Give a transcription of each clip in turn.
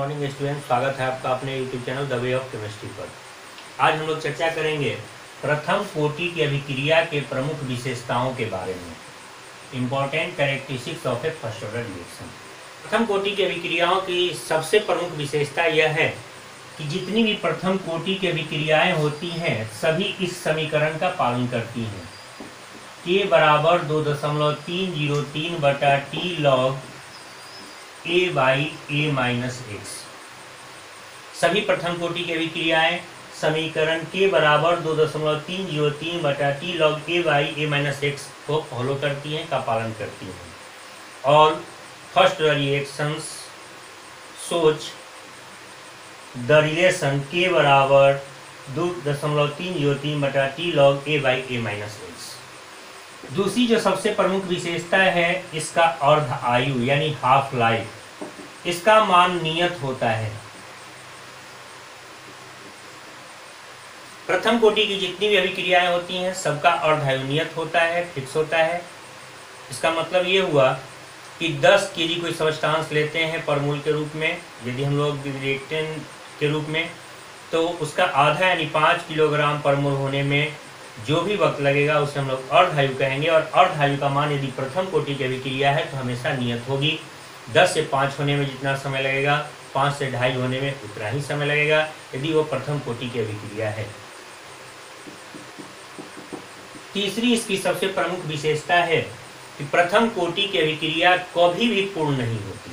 Morning student, स्वागत है आपका अपने YouTube channel the way of chemistry पर। आज हम लोग चर्चा करेंगे प्रथम कोटि की अभिक्रिया के प्रमुख विशेषताओं के बारे में। Important characteristics of A first order reaction. प्रथम कोटि की अभिक्रियाओं की सबसे प्रमुख विशेषता यह है कि जितनी भी प्रथम कोटि की अभिक्रियाएं होती हैं सभी इस समीकरण का पालन करती हैं। K बराबर 2.303 बटा T log A by A minus x. सभी प्रथम कोटि की अभिक्रियाएं समीकरण K बराबर 2.303 बटा T log A by A minus x को फॉलो करती हैं, का पालन करती हैं। और फर्स्ट रिएक्शंस सोच द रिलेशन K बराबर 2.303 बटा T log A by A minus x. दूसरी जो सबसे प्रमुख विशेषता है इसका अर्ध आयु यानी हाफ लाइफ, इसका मान नियत होता है। प्रथम कोटि की जितनी भी अभिक्रियाएं होती हैं सबका अर्ध आयु नियत होता है, फिक्स होता है। इसका मतलब ये हुआ कि 10 kg कोई सब्सटेंस लेते हैं पर मोल के रूप में, यदि हम लोग रिएक्टेंट के रूप में, तो उसका आधा यानी 5 किलोग्राम पर मोल होने में जो भी वक्त लगेगा उसे हम लोग अर्धायु कहेंगे। और अर्धायु का मान यदि प्रथम कोटि की अभिक्रिया है तो हमेशा नियत होगी। 10 से 5 होने में जितना समय लगेगा 5 से 2.5 होने में उतना ही समय लगेगा यदि वो प्रथम कोटि की अभिक्रिया है। तीसरी इसकी सबसे प्रमुख विशेषता है कि प्रथम कोटि की अभिक्रिया कभी भी पूर्ण नहीं होती।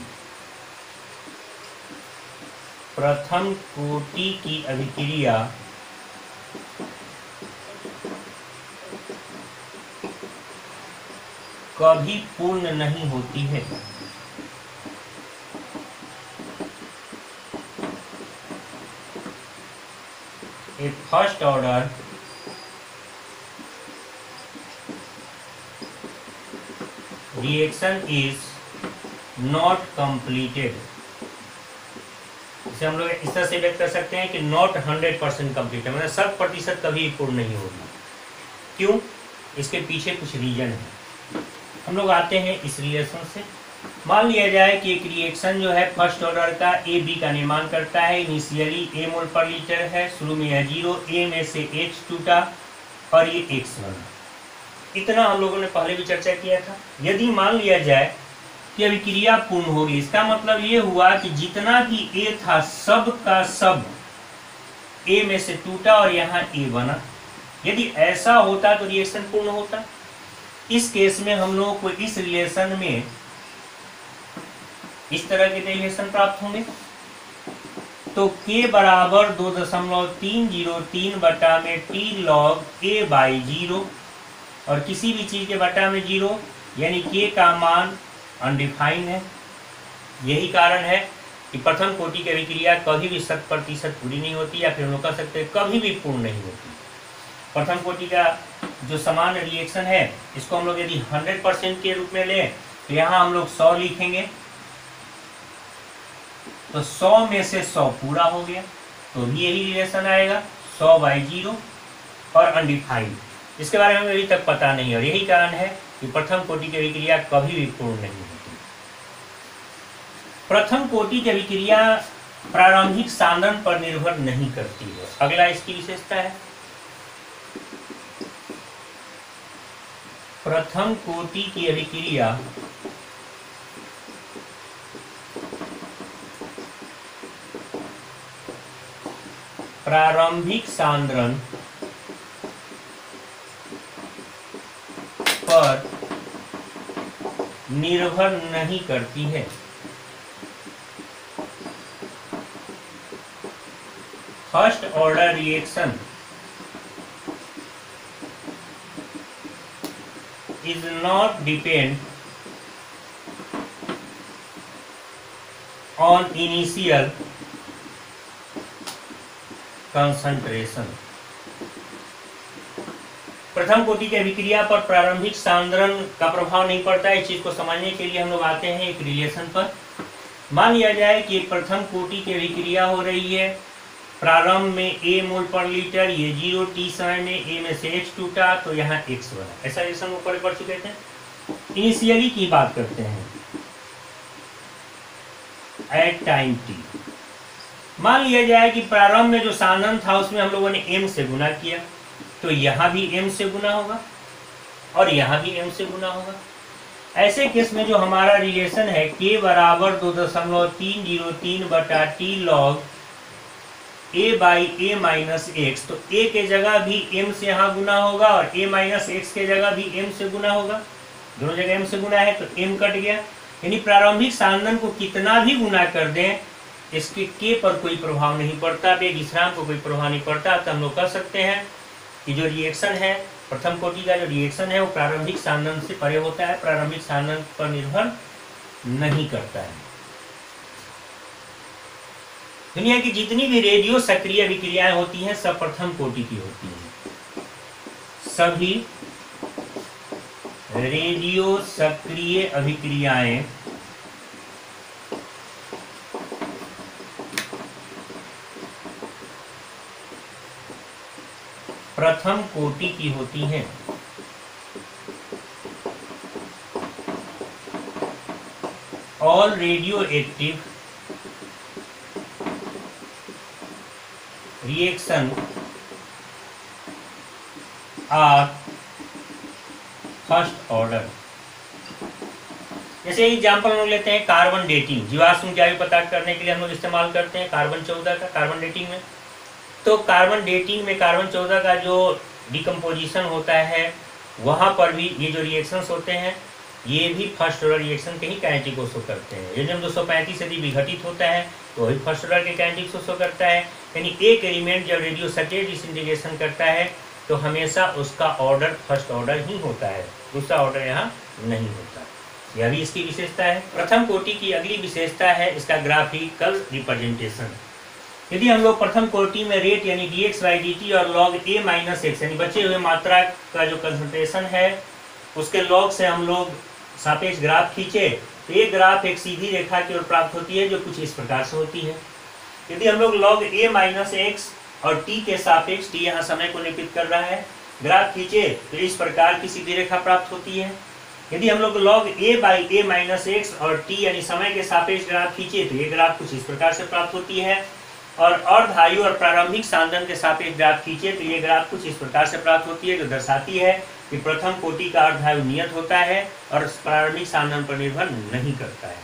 प्रथम कोटि की अभिक्रिया कभी पूर्ण नहीं होती है। A first order reaction is not completed. इसे हम लोग इस तरह से व्यक्त कर सकते हैं कि नॉट 100% कंप्लीट है, मतलब 100% कभी पूर्ण नहीं होगी। क्यों? इसके पीछे कुछ रीजन है। हम लोग आते हैं इस रिलेशन से। मान लिया जाए कि एक रिएक्शन जो है फर्स्ट ऑर्डर का ए बी का निर्माण करता है। इनिशियली A मोल पर लीटर है, शुरू में यह 0, A में से H टूटा और ये X बना। इतना हम लोगों ने पहले भी चर्चा किया था। यदि मान लिया जाए कि अभिक्रिया पूर्ण होगी, इसका मतलब ये हुआ कि जितना भी A था सब का सब A में से टूटा और यहाँ A बना। यदि ऐसा होता तो रिएक्शन पूर्ण होता। इस केस में हम लोगों को इस रिलेशन में इस तरह के रिलेशन प्राप्त होंगे। तो K बराबर 2.303 बटा में टी लॉग A बाई 0 और किसी भी चीज के बटा में 0 यानी K का मान अनडिफाइंड है। यही कारण है कि प्रथम कोटि की अभिक्रिया कभी भी 100% पूरी नहीं होती, या फिर हम लोग कह सकते हैं कभी भी पूर्ण नहीं होती। प्रथम कोटि का जो समान रिएक्शन है इसको हम लोग यदि 100% के रूप में लें तो यहाँ हम लोग 100 लिखेंगे, तो 100 में से 100 पूरा हो गया तो भी यही रिलेशन आएगा 100 बाई 0 और अनडिफाइंड। इसके बारे में अभी तक पता नहीं है और यही कारण है कि प्रथम कोटि की अभिक्रिया कभी भी पूर्ण नहीं होती। प्रथम कोटि की अभिक्रिया प्रारंभिक सांद्रण पर निर्भर नहीं करती है। अगला इसकी विशेषता है प्रथम कोटि की अभिक्रिया प्रारंभिक सांद्रण पर निर्भर नहीं करती है। First order reaction is not depend on initial concentration। प्रथम कोटि की अभिक्रिया पर प्रारंभिक सांद्रण का प्रभाव नहीं पड़ता है। इस चीज को समझने के लिए हम लोग आते हैं एक रिलेशन पर। मान लिया जाए कि प्रथम कोटि की अभिक्रिया हो रही है, प्रारंभ में A मोल पर लीटर, ये 0 T समय में A में से H टूटा तो यहाँ X बना। ऐसा रिलेशन ऊपर पढ़ चुके थे। इनिशियली की बात करते हैं, एट टाइम t। मान लिया जाए कि प्रारंभ में जो साधन था उसमें हम लोगों ने m से गुना किया, तो यहाँ भी m से गुना होगा और यहाँ भी m से गुना होगा। ऐसे केस में जो हमारा रिलेशन है k बराबर 2.303 बटा T log a by a minus x, तो a के जगह भी m से यहाँ गुना होगा और a माइनस एक्स के जगह भी m से गुना होगा। दोनों जगह m से गुना है तो m कट गया, यानी प्रारंभिक साधन को कितना भी गुना कर दें इसके k पर कोई प्रभाव नहीं पड़ता, वेग स्थिरांक को कोई प्रभाव नहीं पड़ता। तो हम लोग कह सकते हैं कि जो रिएक्शन है, प्रथम कोटि का जो रिएक्शन है वो प्रारंभिक साधन से परे होता है, प्रारंभिक साधन पर निर्भर नहीं करता है। दुनिया की जितनी भी रेडियो सक्रिय अभिक्रियाएं होती हैं सब प्रथम कोटि की होती हैं। सभी रेडियो सक्रिय अभिक्रियाएं प्रथम कोटि की होती हैं। All radioactive reaction are first order. जैसे एग्जाम्पल हम लोग लेते हैं कार्बन डेटिंग, जीवाश्म की आयु पता करने के लिए हम लोग इस्तेमाल करते हैं कार्बन 14 का कार्बन डेटिंग में। तो कार्बन डेटिंग में कार्बन 14 का जो डिकम्पोजिशन होता है वहाँ पर भी ये जो रिएक्शंस होते हैं ये भी फर्स्ट ऑर्डर रिएक्शन के ही काइनेटिक को शो करते हैं। यूरेनियम 235 यदि विघटित होता है तो वही फर्स्ट ऑर्डर के काइनेटिक को शो करता है। यानी एक एलिमेंट जब रेडियो सक्रिय डिसइंटीग्रेशन करता है तो हमेशा उसका ऑर्डर फर्स्ट ऑर्डर ही होता है, दूसरा ऑर्डर यहाँ नहीं होता। यह भी इसकी विशेषता है। प्रथम कोटि की अगली विशेषता है इसका ग्राफिकल रिप्रेजेंटेशन। यदि हम लोग प्रथम कोटि में रेट यानी dx/dt और log a माइनस एक्स यानी बचे हुए मात्रा का जो कंसंट्रेशन है उसके लॉग से हम लोग सापेक्ष ग्राफ खींचे तो ये ग्राफ एक सीधी रेखा की ओर प्राप्त होती है जो कुछ इस प्रकार से होती है। यदि हम लोग log a माइनस एक्स और t के सापेक्ष, t यहाँ समय को निरूपित कर रहा है, ग्राफ खींचे तो इस प्रकार की सीधी रेखा प्राप्त होती है। यदि हम लोग log a by a minus x और t यानी समय के सापेक्ष ग्राफ खींचे तो ये ग्राफ कुछ इस प्रकार से प्राप्त होती है। और अर्धायु और प्रारंभिक साधन के सापेक्ष ग्राफ खींचे तो ये ग्राफ कुछ इस प्रकार से प्राप्त होती है, जो दर्शाती है कि प्रथम कोटि का अर्धायु नियत होता है और प्रारंभिक साधन पर निर्भर नहीं करता है।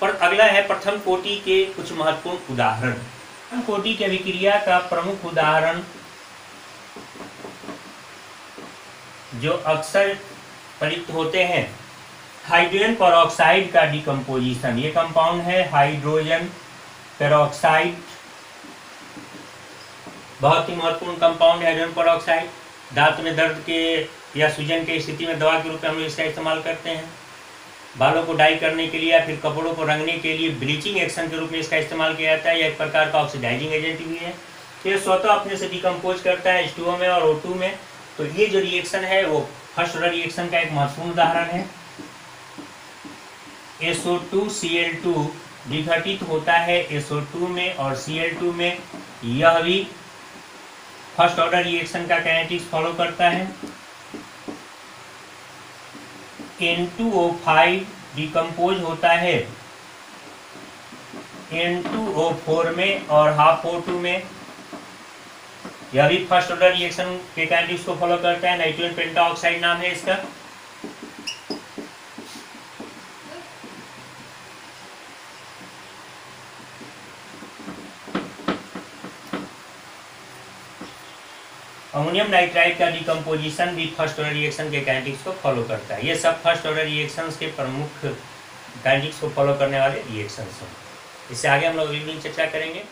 पर अगला है प्रथम कोटि के कुछ महत्वपूर्ण उदाहरण। प्रथम कोटि की अभिक्रिया का प्रमुख उदाहरण जो अक्सर प्रयुक्त होते हैं, हाइड्रोजन पेरोक्साइड का डिकम्पोजिशन। ये कंपाउंड है हाइड्रोजन पेरोक्साइड, बहुत ही महत्वपूर्ण कंपाउंड है हाइड्रोजन पेरोक्साइड। दांत में दर्द के या सूजन के स्थिति में दवा के रूप में हम लोग इसका इस्तेमाल करते हैं। बालों को डाई करने के लिए या फिर कपड़ों को रंगने के लिए ब्लीचिंग एक्शन के रूप में इसका इस्तेमाल किया जाता है। यह एक प्रकार का ऑक्सीडाइजिंग एजेंट भी है। ये स्वतः अपने से डिकम्पोज करता है H2O में और O2 में। तो ये जो रिएक्शन है वो फर्स्ट ऑर्डर रिएक्शन का एक महत्वपूर्ण उदाहरण है। SO2Cl2 विघटित होता है SO2 में और Cl2 में, यह भी फर्स्ट ऑर्डर रिएक्शन का काइनेटिक्स फॉलो करता है। N2O5 डिकम्पोज होता है N2O4 में और हाफ O2 में, यह भी फर्स्ट ऑर्डर रिएक्शन के काइनेटिक्स को फॉलो करता है। नाइट्रोजन पेंटाऑक्साइड नाम है इसका। अमोनियम नाइट्राइड का डिकम्पोजिशन भी फर्स्ट ऑर्डर रिएक्शन के काइनेटिक्स को फॉलो करता है। ये सब फर्स्ट ऑर्डर रिएक्शंस के प्रमुख काइनेटिक्स को फॉलो करने वाले रिएक्शंस हैं। इससे आगे हम लोग अगली दिन चर्चा करेंगे।